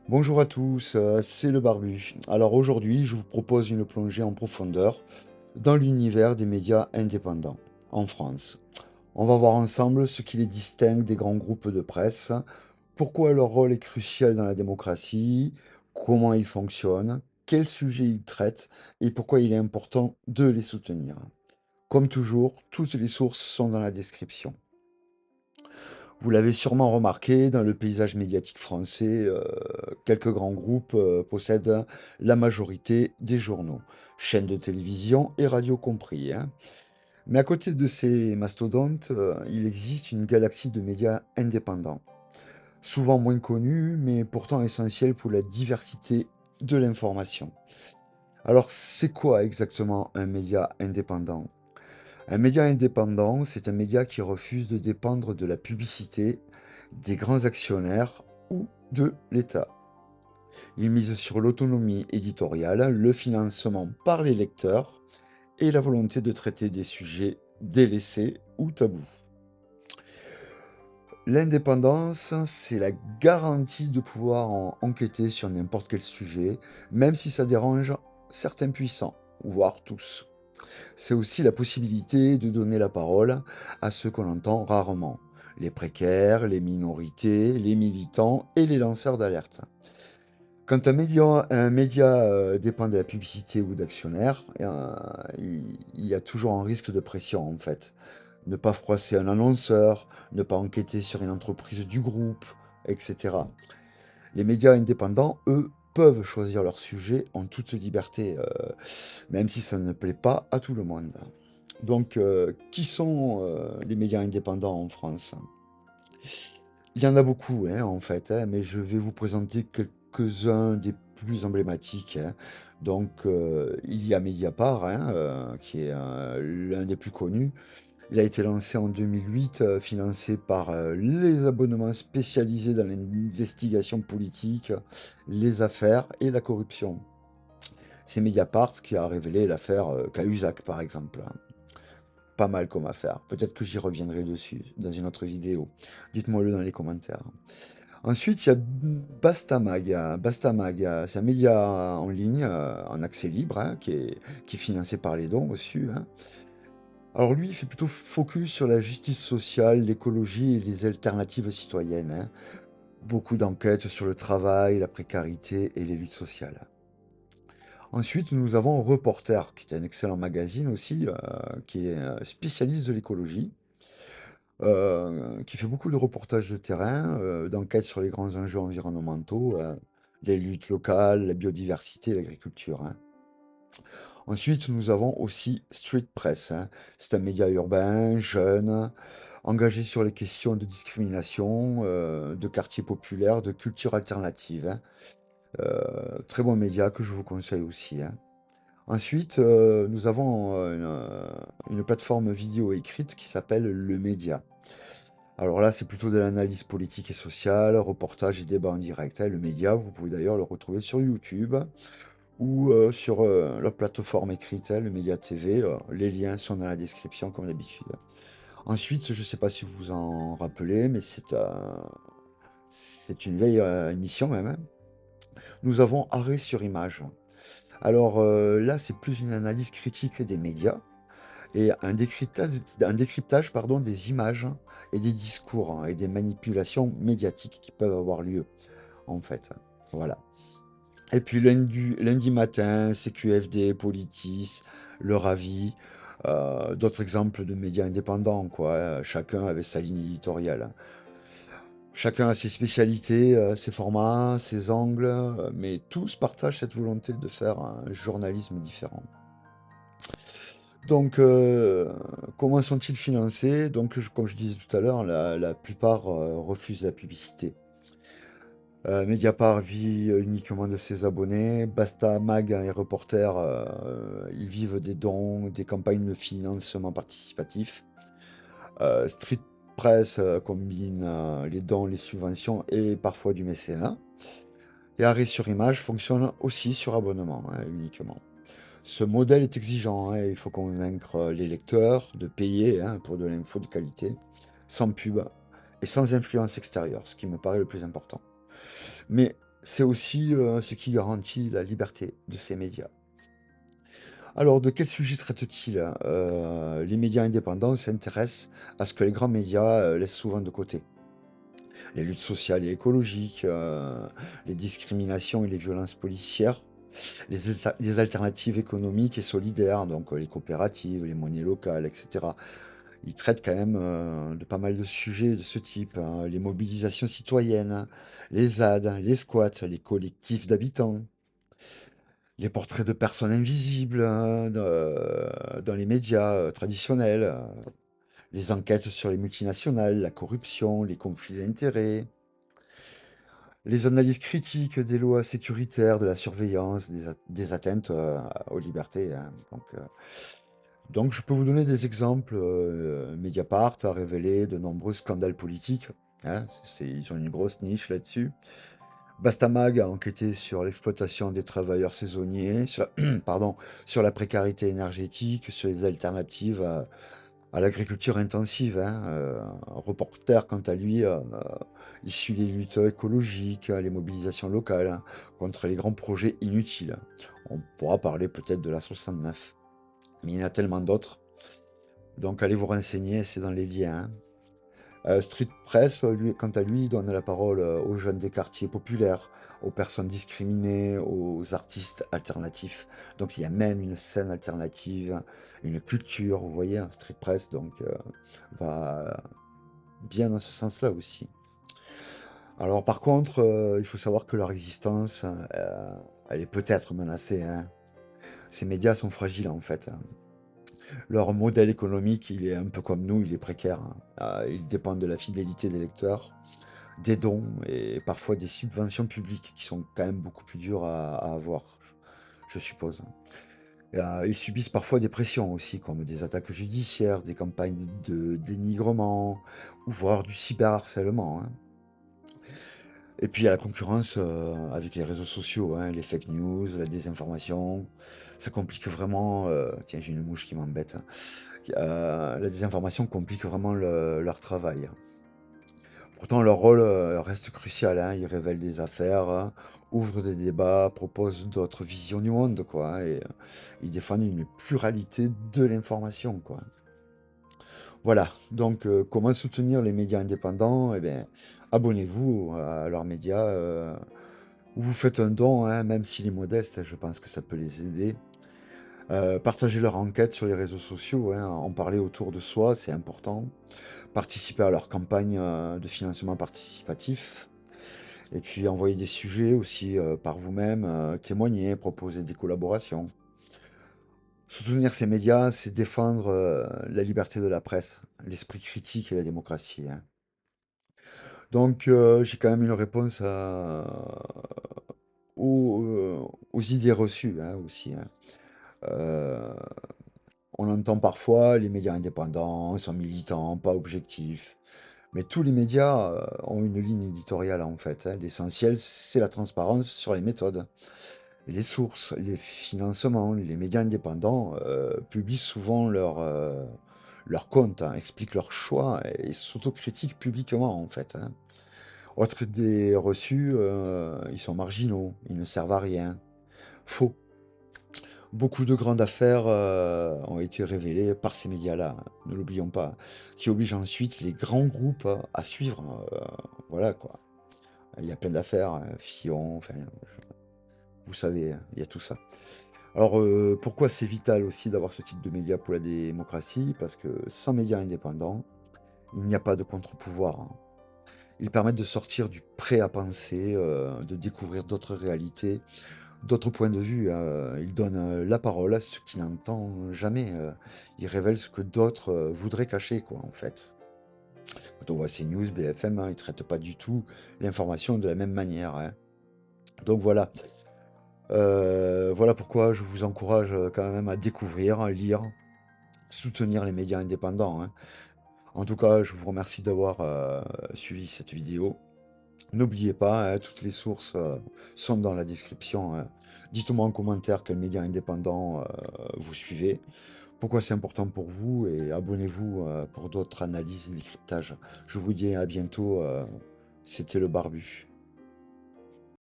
Bonjour à tous, c'est le Barbu. Alors aujourd'hui, je vous propose une plongée en profondeur dans l'univers des médias indépendants en France. On va voir ensemble ce qui les distingue des grands groupes de presse, pourquoi leur rôle est crucial dans la démocratie, comment ils fonctionnent, quels sujets ils traitent et pourquoi il est important de les soutenir. Comme toujours, toutes les sources sont dans la description. Vous l'avez sûrement remarqué, dans le paysage médiatique français, quelques grands groupes possèdent la majorité des journaux, chaînes de télévision et radio compris, hein. Mais à côté de ces mastodontes, il existe une galaxie de médias indépendants, souvent moins connus, mais pourtant essentiels pour la diversité de l'information. Alors, c'est quoi exactement un média indépendant? Un média indépendant, c'est un média qui refuse de dépendre de la publicité, des grands actionnaires ou de l'État. Il mise sur l'autonomie éditoriale, le financement par les lecteurs et la volonté de traiter des sujets délaissés ou tabous. L'indépendance, c'est la garantie de pouvoir enquêter sur n'importe quel sujet, même si ça dérange certains puissants, voire tous. C'est aussi la possibilité de donner la parole à ceux qu'on entend rarement, les précaires, les minorités, les militants et les lanceurs d'alerte. Quand un média dépend de la publicité ou d'actionnaires, il y a toujours un risque de pression en fait. Ne pas froisser un annonceur, ne pas enquêter sur une entreprise du groupe, etc. Les médias indépendants, eux, peuvent choisir leur sujet en toute liberté, même si ça ne plaît pas à tout le monde. Donc, qui sont les médias indépendants en France? Il y en a beaucoup, hein, en fait, hein, mais je vais vous présenter quelques-uns des plus emblématiques, hein. Donc, il y a Mediapart, hein, qui est l'un des plus connus. Il a été lancé en 2008, financé par les abonnements spécialisés dans l'investigation politique, les affaires et la corruption. C'est Mediapart qui a révélé l'affaire Cahuzac, par exemple, hein. Pas mal comme affaire. Peut-être que j'y reviendrai dessus dans une autre vidéo. Dites-moi-le dans les commentaires. Ensuite, il y a Bastamag. Bastamag, c'est un média en ligne, en accès libre, hein, qui est financé par les dons reçus, hein. Alors lui, il fait plutôt focus sur la justice sociale, l'écologie et les alternatives citoyennes, hein. Beaucoup d'enquêtes sur le travail, la précarité et les luttes sociales. Ensuite, nous avons Reporter, qui est un excellent magazine aussi, qui est spécialiste de l'écologie, qui fait beaucoup de reportages de terrain, d'enquêtes sur les grands enjeux environnementaux, les luttes locales, la biodiversité, l'agriculture, hein. Ensuite, nous avons aussi Street Press, hein. C'est un média urbain, jeune, engagé sur les questions de discrimination, de quartiers populaires, de culture alternative, hein. Très bon média que je vous conseille aussi, hein. Ensuite, nous avons une plateforme vidéo écrite qui s'appelle Le Média. Alors là, c'est plutôt de l'analyse politique et sociale, reportage et débat en direct, hein. Le Média, vous pouvez d'ailleurs le retrouver sur YouTube ou sur leur plateforme écrite, hein, le Média TV. Les liens sont dans la description comme d'habitude. Ensuite, je ne sais pas si vous vous en rappelez, mais c'est une vieille émission même, hein. Nous avons Arrêt sur image. Alors là, c'est plus une analyse critique des médias et un décryptage pardon, des images et des discours, hein, et des manipulations médiatiques qui peuvent avoir lieu, en fait. Voilà. Et puis lundi matin, CQFD, Politis, Leur Avis, d'autres exemples de médias indépendants, quoi, hein. Chacun avait sa ligne éditoriale. Chacun a ses spécialités, ses formats, ses angles, mais tous partagent cette volonté de faire un journalisme différent. Donc, comment sont-ils financés? Donc, comme je disais tout à l'heure, la plupart refusent la publicité. Mediapart vit uniquement de ses abonnés. Basta, Mag et Reporter, ils vivent des dons, des campagnes de financement participatif. Street Press combine les dons, les subventions et parfois du mécénat. Et Arrêt sur Image fonctionne aussi sur abonnement, hein, uniquement. Ce modèle est exigeant, hein, il faut convaincre les lecteurs de payer, hein, pour de l'info de qualité, sans pub et sans influence extérieure, ce qui me paraît le plus important. Mais C'est aussi, ce qui garantit la liberté de ces médias. Alors, de quel sujet traite-t-il? Les médias indépendants s'intéressent à ce que les grands médias, laissent souvent de côté. Les luttes sociales et écologiques, les discriminations et les violences policières, les alternatives économiques et solidaires, donc les coopératives, les monnaies locales, et cetera. Ils traitent quand même, de pas mal de sujets de ce type, hein. Les mobilisations citoyennes, les ZAD, les squats, les collectifs d'habitants, les portraits de personnes invisibles, hein, dans les médias, traditionnels, les enquêtes sur les multinationales, la corruption, les conflits d'intérêts, les analyses critiques des lois sécuritaires, de la surveillance, des atteintes, aux libertés, hein. Donc je peux vous donner des exemples. Mediapart a révélé de nombreux scandales politiques, hein, ils ont une grosse niche là-dessus. Bastamag a enquêté sur l'exploitation des travailleurs saisonniers, pardon, sur la précarité énergétique, sur les alternatives à l'agriculture intensive, hein. Reporter, quant à lui, issu des luttes écologiques, les mobilisations locales, hein, contre les grands projets inutiles. On pourra parler peut-être de la 69, mais il y en a tellement d'autres. Donc allez vous renseigner, c'est dans les liens, hein. Street Press, lui, quant à lui, donne la parole aux jeunes des quartiers populaires, aux personnes discriminées, aux artistes alternatifs. Donc il y a même une scène alternative, une culture, vous voyez, un Street Press, donc va bien dans ce sens-là aussi. Alors par contre, il faut savoir que leur existence, elle est peut-être menacée, hein. Ces médias sont fragiles en fait, hein. Leur modèle économique, il est un peu comme nous, il est précaire, hein. Ils dépendent de la fidélité des lecteurs, des dons et parfois des subventions publiques qui sont quand même beaucoup plus dures à avoir, je suppose. Et, ils subissent parfois des pressions aussi, comme des attaques judiciaires, des campagnes de dénigrement, ou voire du cyberharcèlement, hein. Et puis il y a la concurrence avec les réseaux sociaux, hein, les fake news, la désinformation. Ça complique vraiment. Tiens, j'ai une mouche qui m'embête, hein. La désinformation complique vraiment leur travail. Pourtant, leur rôle reste crucial, hein. Ils révèlent des affaires, hein, ouvrent des débats, proposent d'autres visions du monde, quoi, hein, et ils défendent une pluralité de l'information, quoi. Voilà, donc comment soutenir les médias indépendants? Eh bien, abonnez-vous à leurs médias, ou vous faites un don, hein, même s'il est modeste, je pense que ça peut les aider. Partagez leur enquête sur les réseaux sociaux, hein, en parler autour de soi, c'est important. Participer à leur campagne de financement participatif. Et puis envoyer des sujets aussi par vous-même, témoigner, proposer des collaborations. Soutenir ces médias, c'est défendre la liberté de la presse, l'esprit critique et la démocratie, hein. Donc j'ai quand même une réponse aux idées reçues, hein, aussi, hein. Euh, on entend parfois les médias indépendants sont militants, pas objectifs. Mais tous les médias ont une ligne éditoriale en fait, hein. L'essentiel, c'est la transparence sur les méthodes, les sources, les financements. Les médias indépendants publient souvent leur compte, hein, expliquent leurs choix et s'autocritiquent publiquement en fait, hein. Autre idée reçue, ils sont marginaux, ils ne servent à rien. Faux. Beaucoup de grandes affaires ont été révélées par ces médias-là, hein, ne l'oublions pas, qui obligent ensuite les grands groupes à suivre. Voilà quoi. Il y a plein d'affaires, hein, Fillon, enfin, vous savez, hein, il y a tout ça. Alors, pourquoi c'est vital aussi d'avoir ce type de médias pour la démocratie? Parce que sans médias indépendants, il n'y a pas de contre-pouvoir, hein. Ils permettent de sortir du prêt à penser, de découvrir d'autres réalités, d'autres points de vue. Ils donnent la parole à ceux qui n'entendent jamais. Ils révèlent ce que d'autres voudraient cacher, quoi, en fait. Quand on voit CNews, BFM, hein, ils ne traitent pas du tout l'information de la même manière, hein. Donc voilà. Voilà pourquoi je vous encourage quand même à découvrir, à lire, soutenir les médias indépendants, hein. En tout cas, je vous remercie d'avoir suivi cette vidéo. N'oubliez pas, hein, toutes les sources sont dans la description, hein. Dites-moi en commentaire quels médias indépendants vous suivez, pourquoi c'est important pour vous et abonnez-vous pour d'autres analyses et décryptages. Je vous dis à bientôt, c'était le Barbu.